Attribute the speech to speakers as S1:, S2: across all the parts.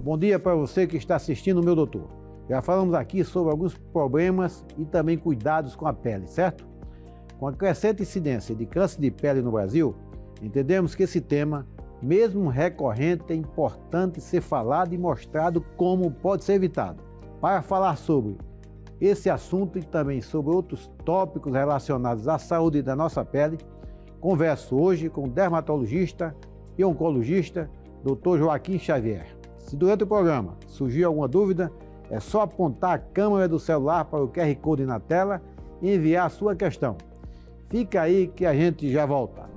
S1: Bom dia para você que está assistindo o Meu Doutor. Já falamos aqui sobre alguns problemas e também cuidados com a pele, certo? Com a crescente incidência de câncer de pele no Brasil, entendemos que esse tema, mesmo recorrente, é importante ser falado e mostrado como pode ser evitado. Para falar sobre esse assunto e também sobre outros tópicos relacionados à saúde da nossa pele, converso hoje com o dermatologista e oncologista, Dr. Joaquim Xavier. Se durante o programa surgir alguma dúvida, é só apontar a câmera do celular para o QR Code na tela e enviar a sua questão. Fica aí que a gente já volta.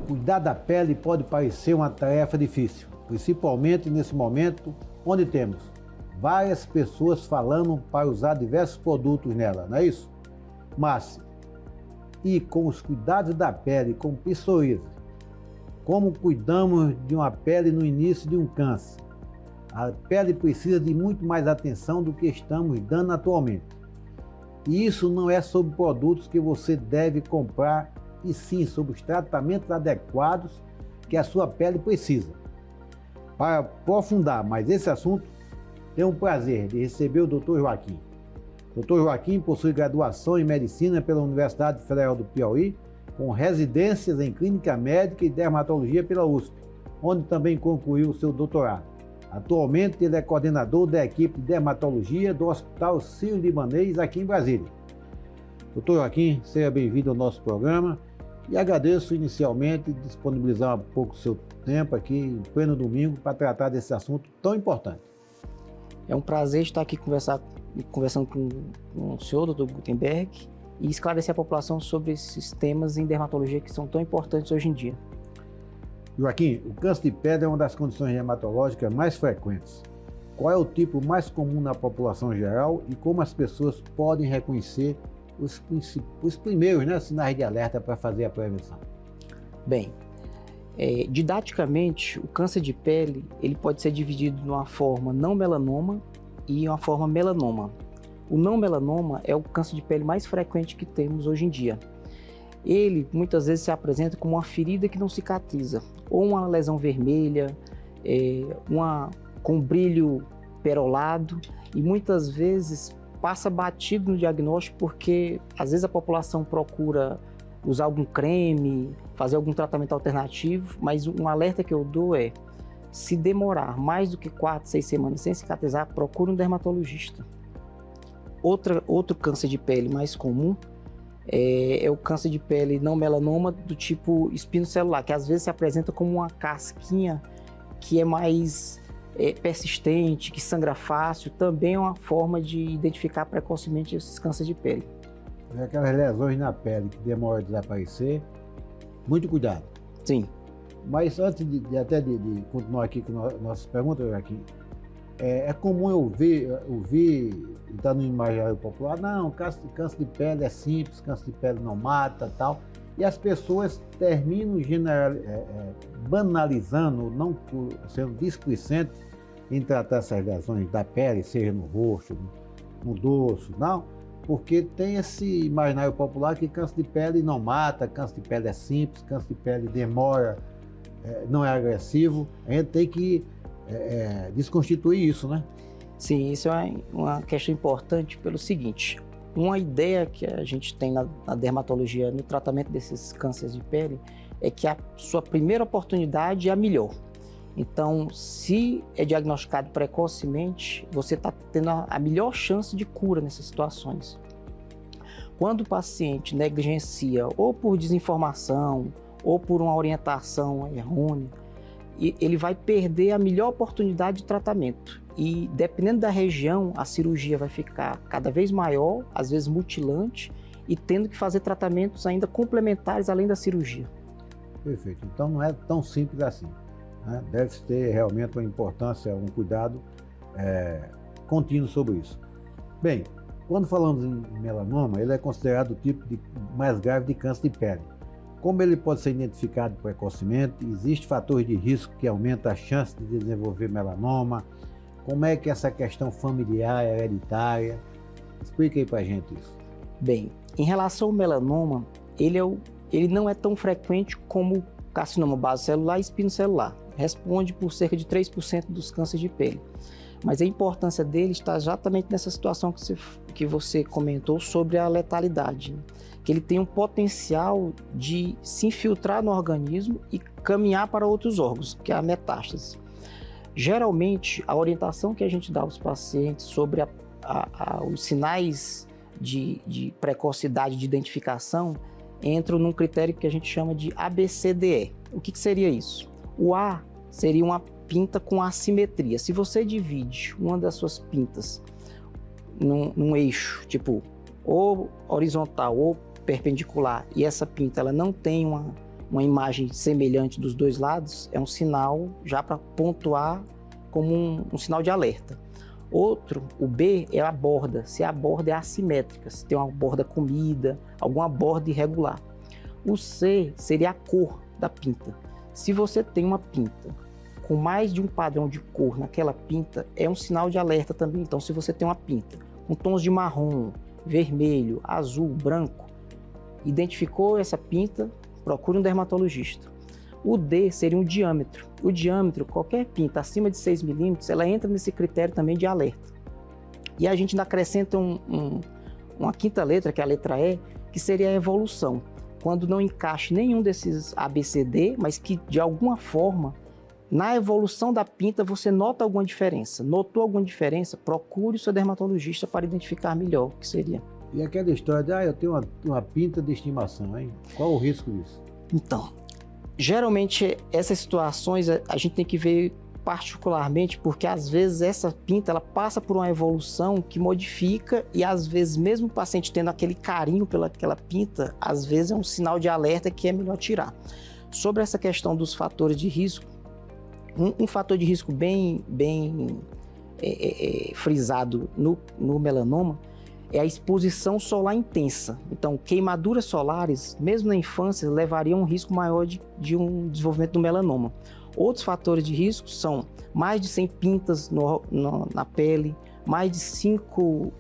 S1: Cuidar da pele pode parecer uma tarefa difícil, principalmente nesse momento onde temos várias pessoas falando para usar diversos produtos nela, não é isso? Mas, e com os cuidados da pele, com psoríase, como cuidamos de uma pele no início de um câncer? A pele precisa de muito mais atenção do que estamos dando atualmente. E isso não é sobre produtos que você deve comprar, e sim sobre os tratamentos adequados que a sua pele precisa. Para aprofundar mais esse assunto, tenho o prazer de receber o Dr. Joaquim. Dr. Joaquim possui graduação em Medicina pela Universidade Federal do Piauí, com residências em Clínica Médica e Dermatologia pela USP, onde também concluiu o seu doutorado. Atualmente, ele é coordenador da equipe de dermatologia do Hospital Sírio-Libanês, aqui em Brasília. Doutor Joaquim, seja bem-vindo ao nosso programa e agradeço inicialmente disponibilizar um pouco do seu tempo aqui, em pleno domingo, para tratar desse assunto tão importante.
S2: É um prazer estar aqui conversando com o senhor, Dr. Gutenberg, e esclarecer a população sobre esses temas em dermatologia que são tão importantes hoje em dia.
S1: Joaquim, o câncer de pele é uma das condições dermatológicas mais frequentes. Qual é o tipo mais comum na população geral e como as pessoas podem reconhecer os primeiros sinais de alerta para fazer a prevenção?
S2: Bem, didaticamente, o câncer de pele ele pode ser dividido numa forma não melanoma e uma forma melanoma. O não melanoma é o câncer de pele mais frequente que temos hoje em dia. Ele muitas vezes se apresenta como uma ferida que não cicatriza, ou uma lesão vermelha, com brilho perolado, e muitas vezes passa batido no diagnóstico porque às vezes a população procura usar algum creme, fazer algum tratamento alternativo, mas um alerta que eu dou é: se demorar mais do que 4, 6 semanas sem cicatrizar, procure um dermatologista. Outro câncer de pele mais comum é o câncer de pele não melanoma do tipo espinocelular, que às vezes se apresenta como uma casquinha que é mais persistente, que sangra fácil. Também é uma forma de identificar precocemente esses cânceres de pele.
S1: Aquelas lesões na pele que demoram a desaparecer, muito cuidado.
S2: Sim.
S1: Mas antes de continuar aqui com nossas perguntas, Joaquim, é comum eu ouvir está no imaginário popular, não, câncer de pele é simples, câncer de pele não mata, tal. E as pessoas terminam banalizando, não sendo displicentes em tratar essas lesões da pele, seja no rosto, no dorso, não, porque tem esse imaginário popular que câncer de pele não mata, câncer de pele é simples, câncer de pele demora, não é agressivo. A gente tem que desconstituir isso, né?
S2: Sim, isso é uma questão importante pelo seguinte: uma ideia que a gente tem na dermatologia, no tratamento desses cânceres de pele, é que a sua primeira oportunidade é a melhor. Então, se é diagnosticado precocemente, você está tendo a melhor chance de cura nessas situações. Quando o paciente negligencia, ou por desinformação, ou por uma orientação errônea, ele vai perder a melhor oportunidade de tratamento. E dependendo da região, a cirurgia vai ficar cada vez maior, às vezes mutilante, e tendo que fazer tratamentos ainda complementares além da cirurgia.
S1: Perfeito. Então não é tão simples assim, né? Deve ter realmente uma importância, um cuidado contínuo sobre isso. Bem, quando falamos em melanoma, ele é considerado o tipo mais grave de câncer de pele. Como ele pode ser identificado precocemente? Existem fatores de risco que aumentam a chance de desenvolver melanoma? Como é que essa questão familiar, hereditária? Explica aí pra gente isso.
S2: Bem, em relação ao melanoma, ele não é tão frequente como o carcinoma basocelular e espinocelular. Responde por cerca de 3% dos cânceres de pele. Mas a importância dele está exatamente nessa situação que você comentou sobre a letalidade, né? Que ele tem um potencial de se infiltrar no organismo e caminhar para outros órgãos, que é a metástase. Geralmente, a orientação que a gente dá aos pacientes sobre os sinais de precocidade de identificação entram num critério que a gente chama de ABCDE. O que seria isso? O A seria uma pinta com assimetria. Se você divide uma das suas pintas num eixo, tipo, ou horizontal ou perpendicular, e essa pinta ela não tem uma imagem semelhante dos dois lados, é um sinal já para pontuar como um sinal de alerta. Outro, o B, é a borda, se a borda é assimétrica, se tem uma borda comida, alguma borda irregular. O C seria a cor da pinta. Se você tem uma pinta com mais de um padrão de cor naquela pinta, é um sinal de alerta também. Então, se você tem uma pinta com tons de marrom, vermelho, azul, branco, identificou essa pinta, procure um dermatologista. O D seria um diâmetro. O diâmetro, qualquer pinta acima de 6 milímetros, ela entra nesse critério também de alerta. E a gente ainda acrescenta uma quinta letra, que é a letra E, que seria a evolução. Quando não encaixe nenhum desses ABCD, mas que de alguma forma, na evolução da pinta, você nota alguma diferença. Notou alguma diferença? Procure o seu dermatologista para identificar melhor o que seria.
S1: E aquela história de, eu tenho uma pinta de estimação, hein? Qual o risco disso?
S2: Então, geralmente essas situações a gente tem que ver particularmente porque às vezes essa pinta ela passa por uma evolução que modifica e às vezes mesmo o paciente tendo aquele carinho pelaquela pinta, às vezes é um sinal de alerta que é melhor tirar. Sobre essa questão dos fatores de risco, um fator de risco bem frisado no melanoma é a exposição solar intensa. Então, queimaduras solares, mesmo na infância, levariam um risco maior de um desenvolvimento do melanoma. Outros fatores de risco são mais de 100 pintas na pele, mais de 5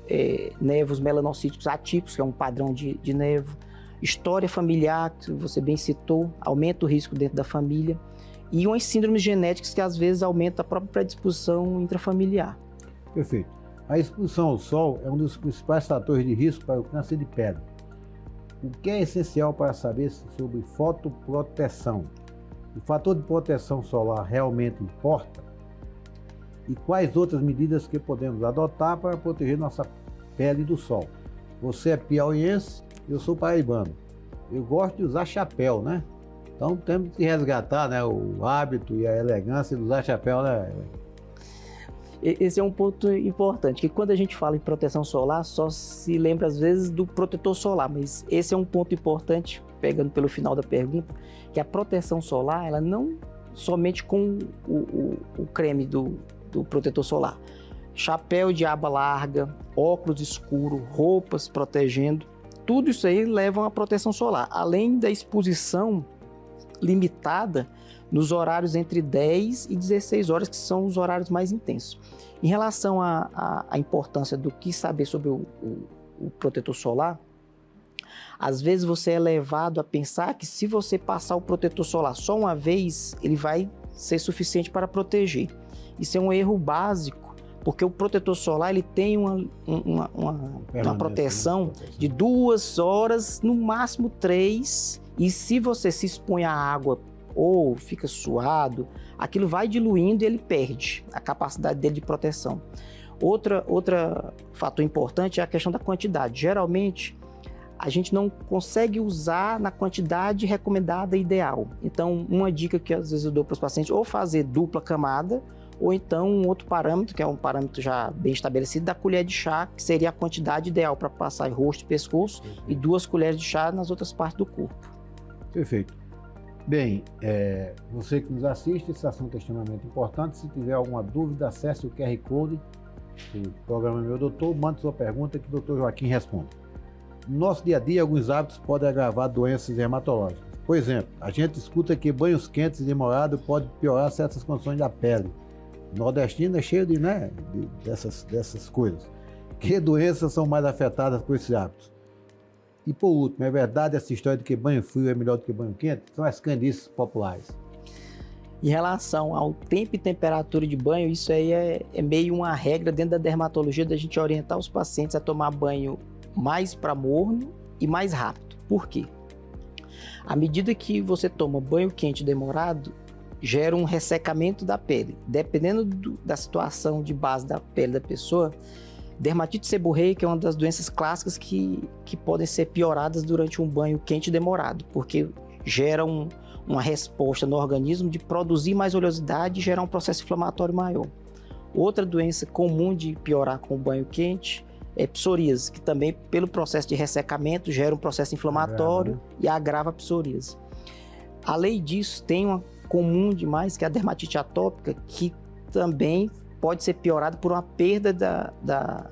S2: nevos melanocíticos atípicos, que é um padrão de nevo, história familiar, que você bem citou, aumenta o risco dentro da família, e umas síndromes genéticas que às vezes aumentam a própria predisposição intrafamiliar.
S1: Perfeito. A exposição ao sol é um dos principais fatores de risco para o câncer de pele. O que é essencial para saber sobre fotoproteção? O fator de proteção solar realmente importa? E quais outras medidas que podemos adotar para proteger nossa pele do sol? Você é piauiense, eu sou paraibano. Eu gosto de usar chapéu, né? Então temos que resgatar, né, o hábito e a elegância de usar chapéu, né?
S2: Esse é um ponto importante, que quando a gente fala em proteção solar, só se lembra às vezes do protetor solar, mas esse é um ponto importante, pegando pelo final da pergunta, que a proteção solar, ela não somente com o creme do protetor solar. Chapéu de aba larga, óculos escuro, roupas protegendo, tudo isso aí leva a proteção solar, além da exposição limitada nos horários entre 10 e 16 horas, que são os horários mais intensos. Em relação à importância do que saber sobre o protetor solar, às vezes você é levado a pensar que se você passar o protetor solar só uma vez, ele vai ser suficiente para proteger. Isso é um erro básico, porque o protetor solar ele tem uma proteção de 2 horas, no máximo 3, e se você se expõe à água ou fica suado, aquilo vai diluindo e ele perde a capacidade dele de proteção. Outro fator importante é a questão da quantidade. Geralmente, a gente não consegue usar na quantidade recomendada ideal. Então, uma dica que às vezes eu dou para os pacientes, ou fazer dupla camada, ou então um outro parâmetro, que é um parâmetro já bem estabelecido, da colher de chá, que seria a quantidade ideal para passar em rosto e pescoço, e 2 colheres de chá nas outras partes do corpo.
S1: Perfeito. Bem, você que nos assiste, esse assunto é extremamente importante. Se tiver alguma dúvida, acesse o QR Code do programa Meu Doutor, mande sua pergunta que o Dr. Joaquim responde. No nosso dia a dia, alguns hábitos podem agravar doenças dermatológicas. Por exemplo, a gente escuta que banhos quentes e demorados podem piorar certas condições da pele. O nordestino é cheio dessas coisas. Que doenças são mais afetadas por esses hábitos? E por último, é verdade essa história de que banho frio é melhor do que banho quente? São as crendices populares.
S2: Em relação ao tempo e temperatura de banho, isso aí é meio uma regra dentro da dermatologia da gente orientar os pacientes a tomar banho mais para morno e mais rápido. Por quê? À medida que você toma banho quente demorado, gera um ressecamento da pele. Dependendo da situação de base da pele da pessoa, dermatite seborreica é uma das doenças clássicas que podem ser pioradas durante um banho quente demorado, porque gera uma resposta no organismo de produzir mais oleosidade e gerar um processo inflamatório maior. Outra doença comum de piorar com o banho quente é psoríase, que também, pelo processo de ressecamento, gera um processo inflamatório e agrava a psoríase. Além disso, tem uma comum demais, que é a dermatite atópica, que também pode ser piorada por uma perda da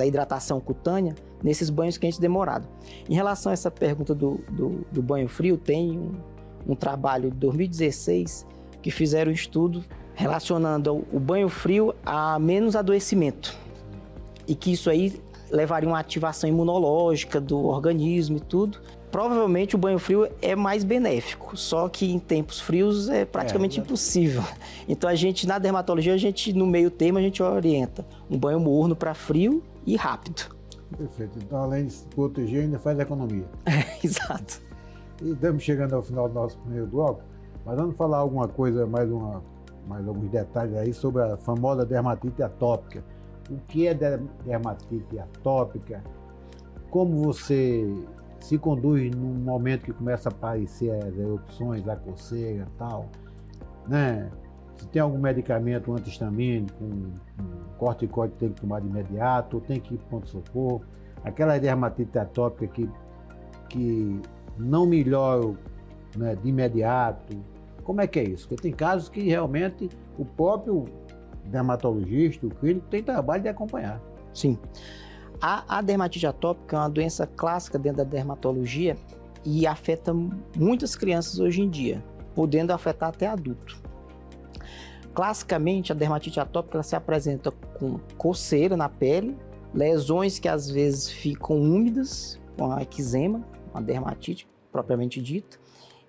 S2: hidratação cutânea nesses banhos quentes demorados. Em relação a essa pergunta do banho frio, tem um trabalho de 2016 que fizeram um estudo relacionando o banho frio a menos adoecimento. E que isso aí levaria uma ativação imunológica do organismo e tudo. Provavelmente o banho frio é mais benéfico, só que em tempos frios é praticamente impossível. Então a gente, na dermatologia, no meio termo, a gente orienta um banho morno para frio e rápido.
S1: Perfeito. Então, além de se proteger, ainda faz economia.
S2: Exato.
S1: E estamos chegando ao final do nosso primeiro bloco, mas vamos falar alguma coisa, mais alguns detalhes aí sobre a famosa dermatite atópica. O que é dermatite atópica? Como você se conduz no momento que começa a aparecer as erupções, a coceira e tal, né? Se tem algum medicamento anti-histamínico, um corticoide que tem que tomar de imediato, ou tem que ir para o pronto-socorro. Aquela dermatite atópica que não melhora, né, de imediato. Como é que é isso? Porque tem casos que realmente o próprio dermatologista, o clínico, tem trabalho de acompanhar.
S2: Sim. A dermatite atópica é uma doença clássica dentro da dermatologia e afeta muitas crianças hoje em dia, podendo afetar até adulto. Classicamente, a dermatite atópica ela se apresenta com coceira na pele, lesões que às vezes ficam úmidas, com a eczema, uma dermatite propriamente dita,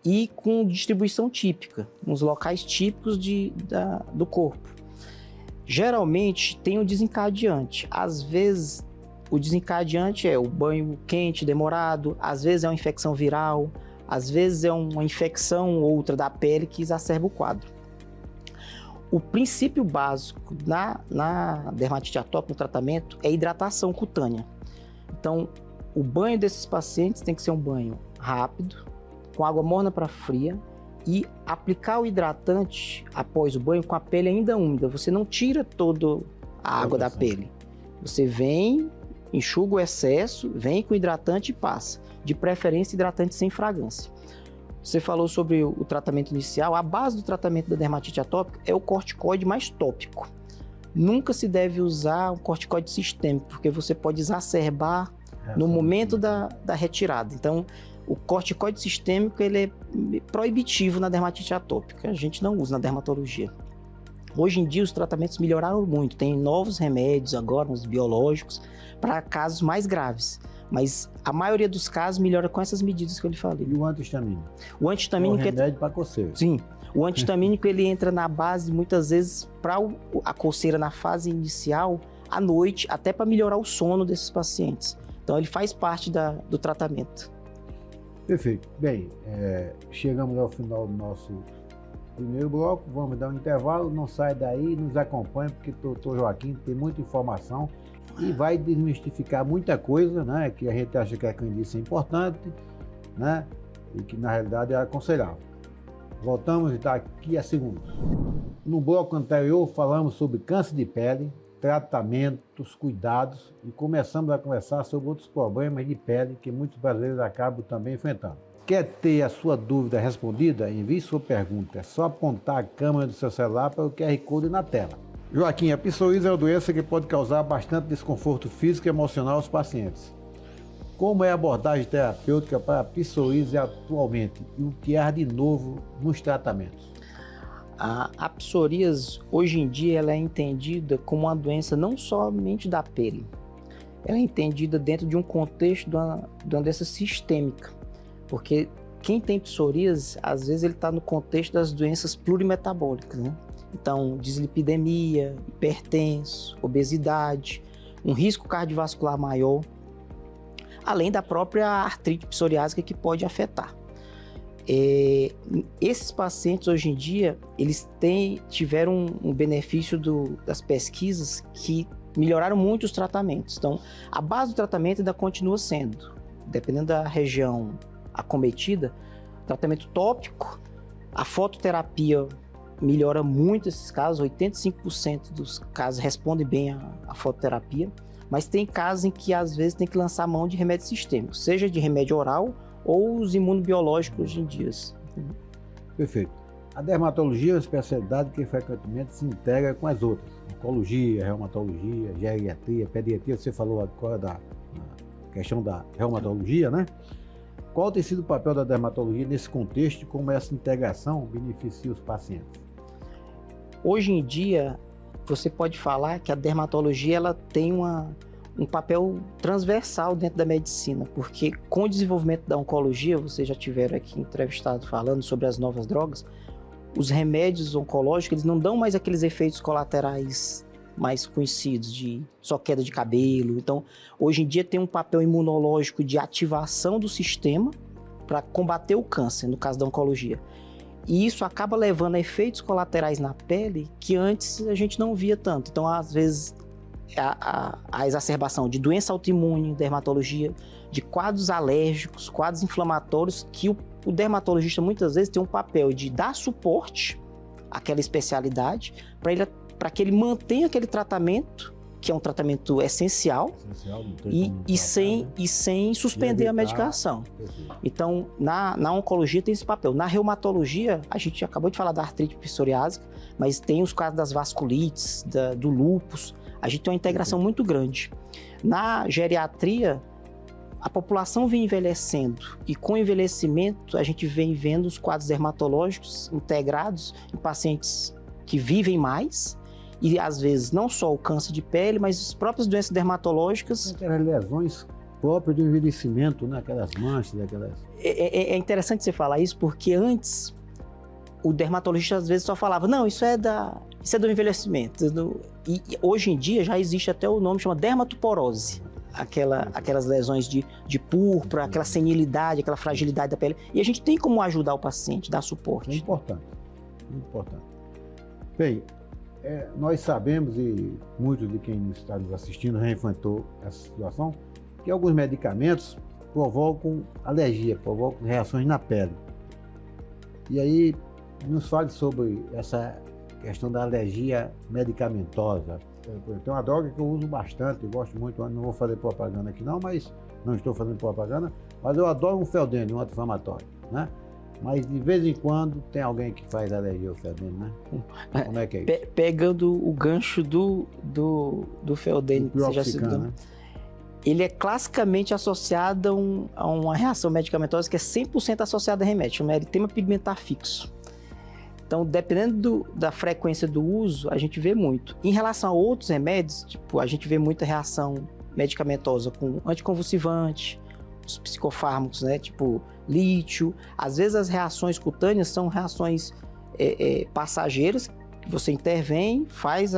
S2: e com distribuição típica, nos locais típicos do corpo. Geralmente tem um desencadeante. Às vezes o desencadeante é o banho quente demorado, às vezes é uma infecção viral, às vezes é uma infecção outra da pele que exacerba o quadro. O princípio básico na dermatite atópica, no tratamento, é hidratação cutânea. Então, o banho desses pacientes tem que ser um banho rápido, com água morna para fria, e aplicar o hidratante após o banho com a pele ainda úmida. Você não tira toda a água da pele. Você vem, enxuga o excesso, vem com o hidratante e passa. De preferência, hidratante sem fragrância. Você falou sobre o tratamento inicial. A base do tratamento da dermatite atópica é o corticoide mais tópico. Nunca se deve usar um corticoide sistêmico, porque você pode exacerbar no momento da retirada. Então, o corticoide sistêmico ele é proibitivo na dermatite atópica. A gente não usa na dermatologia. Hoje em dia, os tratamentos melhoraram muito. Tem novos remédios agora, uns biológicos, para casos mais graves. Mas a maioria dos casos melhora com essas medidas que eu lhe falei.
S1: E o anti-histamínico?
S2: O anti-histamínico
S1: é um remédio para coceira.
S2: Sim. O anti-histamínico ele entra na base, muitas vezes, para a coceira na fase inicial, à noite, até para melhorar o sono desses pacientes. Então, ele faz parte do tratamento.
S1: Perfeito. Bem, chegamos ao final do nosso primeiro bloco. Vamos dar um intervalo. Não sai daí, nos acompanhe, porque o Dr. Joaquim tem muita informação e vai desmistificar muita coisa, né, que a gente acha que a crendice é importante, né, e que na realidade é aconselhável. Voltamos daqui a segundos. No bloco anterior falamos sobre câncer de pele, tratamentos, cuidados e começamos a conversar sobre outros problemas de pele que muitos brasileiros acabam também enfrentando. Quer ter a sua dúvida respondida? Envie sua pergunta. É só apontar a câmera do seu celular para o QR Code na tela. Joaquim, a psoríase é uma doença que pode causar bastante desconforto físico e emocional aos pacientes. Como é a abordagem terapêutica para a psoríase atualmente e o que há de novo nos tratamentos?
S2: A psoríase, hoje em dia, ela é entendida como uma doença não somente da pele. ela é entendida dentro de um contexto de uma doença sistêmica, porque quem tem psoríase, às vezes ele está no contexto das doenças plurimetabólicas, né? Então, dislipidemia, hipertenso, obesidade, um risco cardiovascular maior, além da própria artrite psoriásica que pode afetar. Esses pacientes, hoje em dia, eles tiveram um benefício das pesquisas que melhoraram muito os tratamentos. Então, a base do tratamento ainda continua sendo, dependendo da região acometida, tratamento tópico, a fototerapia melhora muito esses casos, 85% dos casos respondem bem à fototerapia, mas tem casos em que às vezes tem que lançar mão de remédio sistêmico, seja de remédio oral ou os imunobiológicos hoje em dia.
S1: Perfeito. A dermatologia é uma especialidade que frequentemente se integra com as outras. Oncologia, reumatologia, geriatria, pediatria, você falou agora da questão da reumatologia, né? Qual tem sido o papel da dermatologia nesse contexto e como essa integração beneficia os pacientes?
S2: Hoje em dia, você pode falar que a dermatologia ela tem um papel transversal dentro da medicina, porque com o desenvolvimento da oncologia, vocês já tiveram aqui entrevistado falando sobre as novas drogas, os remédios oncológicos eles não dão mais aqueles efeitos colaterais mais conhecidos, de só queda de cabelo. Então, hoje em dia tem um papel imunológico de ativação do sistema para combater o câncer, no caso da oncologia. E isso acaba levando a efeitos colaterais na pele que antes a gente não via tanto. Então, às vezes, a exacerbação de doença autoimune, dermatologia, de quadros alérgicos, quadros inflamatórios, que o dermatologista muitas vezes tem um papel de dar suporte àquela especialidade para que ele mantenha aquele tratamento, que é um tratamento essencial, e sem suspender a medicação. Então, na oncologia tem esse papel. Na reumatologia, a gente acabou de falar da artrite psoriásica, mas tem os casos das vasculites, do lúpus. A gente tem uma integração muito grande. Na geriatria, a população vem envelhecendo e com o envelhecimento a gente vem vendo os quadros dermatológicos integrados em pacientes que vivem mais e às vezes não só o câncer de pele, mas as próprias doenças dermatológicas.
S1: Aquelas lesões próprias do envelhecimento, né? Aquelas manchas, aquelas...
S2: É interessante você falar isso porque antes o dermatologista às vezes só falava, não, isso é do envelhecimento. E hoje em dia já existe até o nome, chama dermatoporose. Aquelas lesões de púrpura, aquela senilidade, aquela fragilidade da pele. E a gente tem como ajudar o paciente, dar suporte.
S1: É importante, muito importante. Bem, nós sabemos, e muitos de quem está nos assistindo já enfrentou essa situação, que alguns medicamentos provocam alergia, provocam reações na pele. E aí, nos fale sobre essa questão da alergia medicamentosa. Tem uma droga que eu uso bastante, eu gosto muito, não vou fazer propaganda aqui não, mas não estou fazendo propaganda, mas eu adoro um Feldene, um anti-inflamatório, né? Mas de vez em quando tem alguém que faz alergia ao Feldene, né? Como é que é isso?
S2: Pegando o gancho do Feldene, que você já citou, né? Ele é classicamente associado a uma reação medicamentosa que é 100% associada a remédio, chama eritema pigmentar fixo. Então, dependendo da frequência do uso, a gente vê muito. Em relação a outros remédios, tipo, a gente vê muita reação medicamentosa com anticonvulsivante, os psicofármacos, né, tipo lítio. Às vezes as reações cutâneas são reações passageiras, que você intervém, faz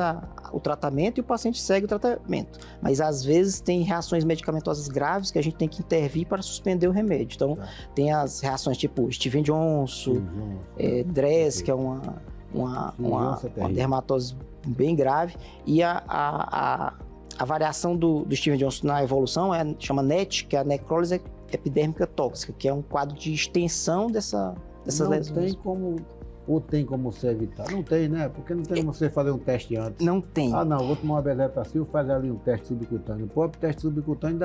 S2: o tratamento e o paciente segue o tratamento. Mas às vezes tem reações medicamentosas graves que a gente tem que intervir para suspender o remédio. Então, tem as reações tipo Stevens-Johnson, DRESS, que é uma dermatose bem grave, e a variação do Stevens-Johnson na evolução chama NET, que é a necrólise epidérmica tóxica, que é um quadro de extensão dessas lesões.
S1: Ou tem como você evitar? Não tem, né? Porque não tem como você fazer um teste antes.
S2: Não tem.
S1: Ah, não, vou tomar uma bezetacil, faz ali um teste subcutâneo. O próprio teste subcutâneo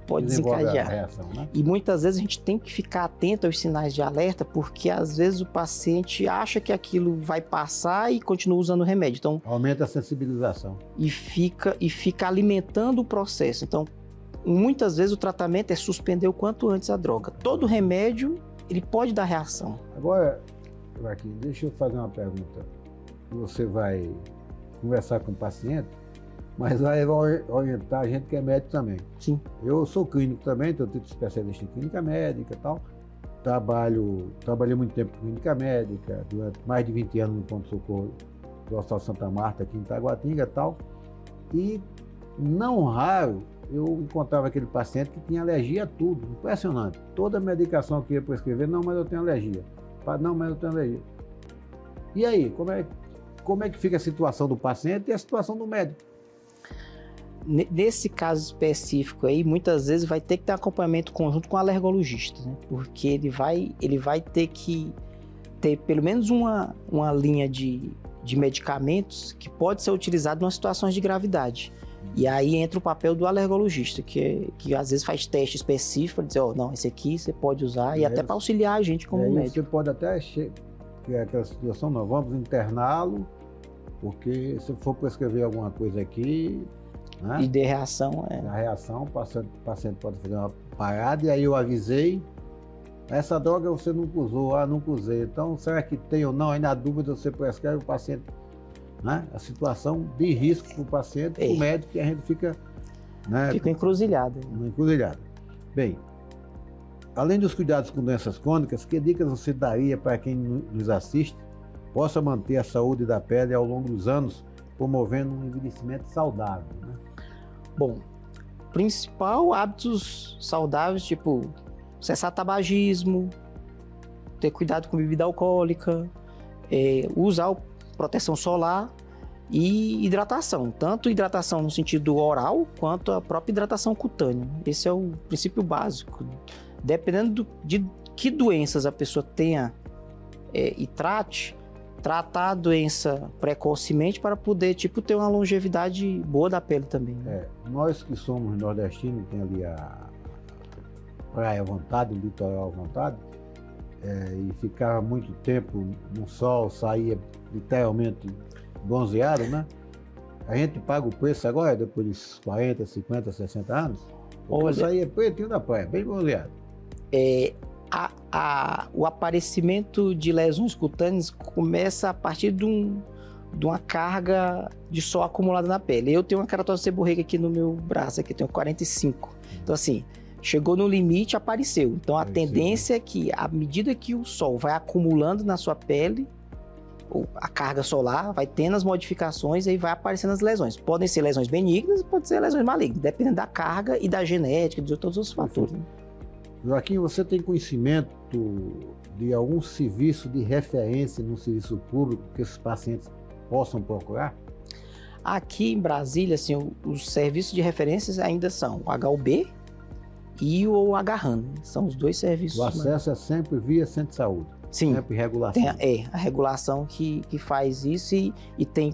S2: pode desencadear
S1: a reação, né?
S2: E muitas vezes a gente tem que ficar atento aos sinais de alerta, porque às vezes o paciente acha que aquilo vai passar e continua usando o remédio. Então,
S1: aumenta a sensibilização.
S2: E fica alimentando o processo. Então, muitas vezes o tratamento é suspender o quanto antes a droga. Todo remédio, ele pode dar reação.
S1: Agora, Joaquim, deixa eu fazer uma pergunta. Você vai conversar com o paciente Mas vai orientar a gente que é médico também.
S2: Sim.
S1: Eu sou clínico também, tenho título de especialista em clínica médica e tal. Trabalhei muito tempo em clínica médica, durante mais de 20 anos no pronto-socorro do Hospital Santa Marta, aqui em Taguatinga e tal. E não raro eu encontrava aquele paciente que tinha alergia a tudo, impressionante. Toda medicação que ia prescrever, não, mas eu tenho alergia. Não, mas eu tenho alergia. E aí, como é que fica a situação do paciente e a situação do médico?
S2: Nesse caso específico aí, muitas vezes vai ter que ter acompanhamento conjunto com o alergologista, né? Porque ele vai ter que ter pelo menos uma linha de medicamentos que pode ser utilizado em situações de gravidade. E aí entra o papel do alergologista, que às vezes faz teste específico para dizer, não, esse aqui você pode usar, e até para auxiliar a gente como médico.
S1: Você pode até, que é aquela situação, não, vamos interná-lo, porque se for prescrever alguma coisa aqui... Né?
S2: E de reação,
S1: A reação, o paciente pode fazer uma parada, e aí eu avisei, essa droga você nunca usou, nunca usei, então será que tem ou não? Aí na dúvida você prescreve o paciente, né? A situação de risco para o paciente, para o médico, que a gente fica... Né?
S2: Fica encruzilhada.
S1: Encruzilhada. Bem, além dos cuidados com doenças crônicas, que dicas você daria para quem nos assiste possa manter a saúde da pele ao longo dos anos, promovendo um envelhecimento saudável, né?
S2: Bom, principal hábitos saudáveis, tipo cessar tabagismo, ter cuidado com bebida alcoólica, usar proteção solar e hidratação. Tanto hidratação no sentido oral, quanto a própria hidratação cutânea. Esse é o princípio básico. Dependendo de que doenças a pessoa tenha e tratar a doença precocemente para poder, ter uma longevidade boa da pele também. Né?
S1: Nós que somos nordestinos, tem ali a praia à vontade, o litoral à vontade, e ficava muito tempo no sol, saía literalmente bronzeado, né? A gente paga o preço agora, depois de 40, 50, 60 anos, porque eu saía pretinho da praia, bem bronzeado.
S2: O aparecimento de lesões cutâneas começa a partir de uma carga de sol acumulada na pele. Eu tenho uma queratose seborreica aqui no meu braço, aqui tenho 45. Então assim, chegou no limite, apareceu. Então a tendência é que, à medida que o sol vai acumulando na sua pele, a carga solar vai tendo as modificações e aí vai aparecendo as lesões. Podem ser lesões benignas, podem ser lesões malignas, dependendo da carga e da genética, de todos os fatores. Né?
S1: Joaquim, você tem conhecimento de algum serviço de referência no serviço público que esses pacientes possam procurar?
S2: Aqui em Brasília, assim, os serviços de referências ainda são o HUB e o HRAN. São os dois serviços.
S1: O acesso é sempre via centro de saúde?
S2: Sim.
S1: Sempre regulação?
S2: A regulação que faz isso e tem,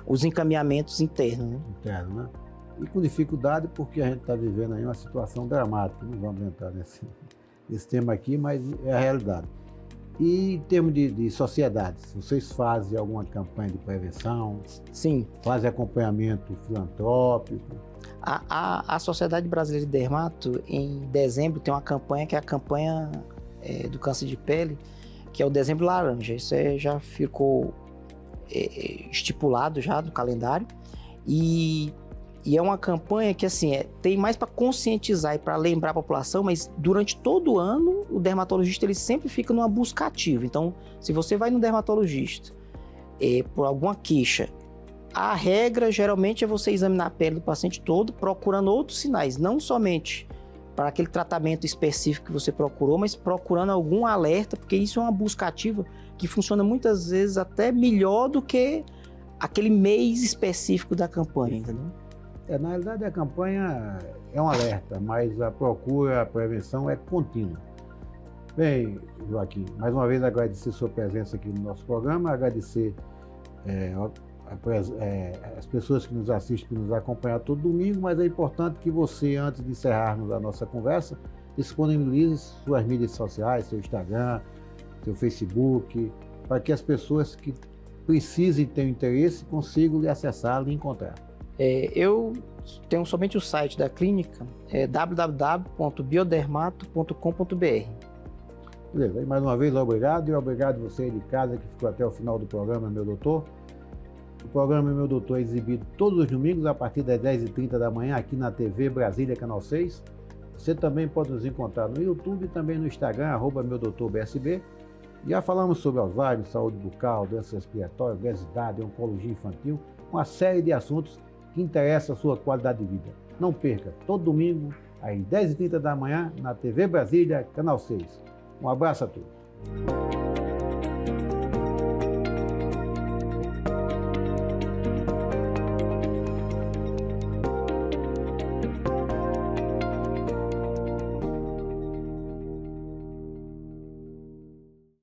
S2: os encaminhamentos internos. Né?
S1: Interno, né? E com dificuldade, porque a gente está vivendo aí uma situação dramática. Não vamos entrar nesse tema aqui, mas é a realidade. E em termos de sociedades, vocês fazem alguma campanha de prevenção?
S2: Sim.
S1: Fazem acompanhamento filantrópico?
S2: A Sociedade Brasileira de Dermato, em dezembro, tem uma campanha que é a campanha do câncer de pele, que é o Dezembro Laranja. Isso já ficou estipulado já no calendário. E é uma campanha que, assim, tem mais para conscientizar e para lembrar a população, mas durante todo o ano, o dermatologista ele sempre fica numa busca ativa. Então, se você vai no dermatologista por alguma queixa, a regra geralmente é você examinar a pele do paciente todo, procurando outros sinais, não somente para aquele tratamento específico que você procurou, mas procurando algum alerta, porque isso é uma busca ativa que funciona muitas vezes até melhor do que aquele mês específico da campanha, entendeu?
S1: Na realidade, a campanha é um alerta, mas a procura, a prevenção é contínua. Bem, Joaquim, mais uma vez agradecer sua presença aqui no nosso programa, agradecer as pessoas que nos assistem, que nos acompanham todo domingo, mas é importante que você, antes de encerrarmos a nossa conversa, disponibilize suas mídias sociais, seu Instagram, seu Facebook, para que as pessoas que precisem ter interesse consigam lhe acessar, lhe encontrar.
S2: Eu tenho somente o site da clínica, www.biodermato.com.br.
S1: Beleza, mais uma vez, obrigado, e obrigado você aí de casa que ficou até o final do programa, meu doutor. programa Meu Doutor é exibido todos os domingos a partir das 10h30 da manhã aqui na TV Brasília, Canal 6. Você também pode nos encontrar no YouTube e também no Instagram, @meudoutorbsb. Já falamos sobre Alzheimer, saúde bucal, doenças respiratórias, obesidade, oncologia infantil, uma série de assuntos que interessam a sua qualidade de vida. Não perca, todo domingo, às 10h30 da manhã, na TV Brasília, Canal 6. Um abraço a todos.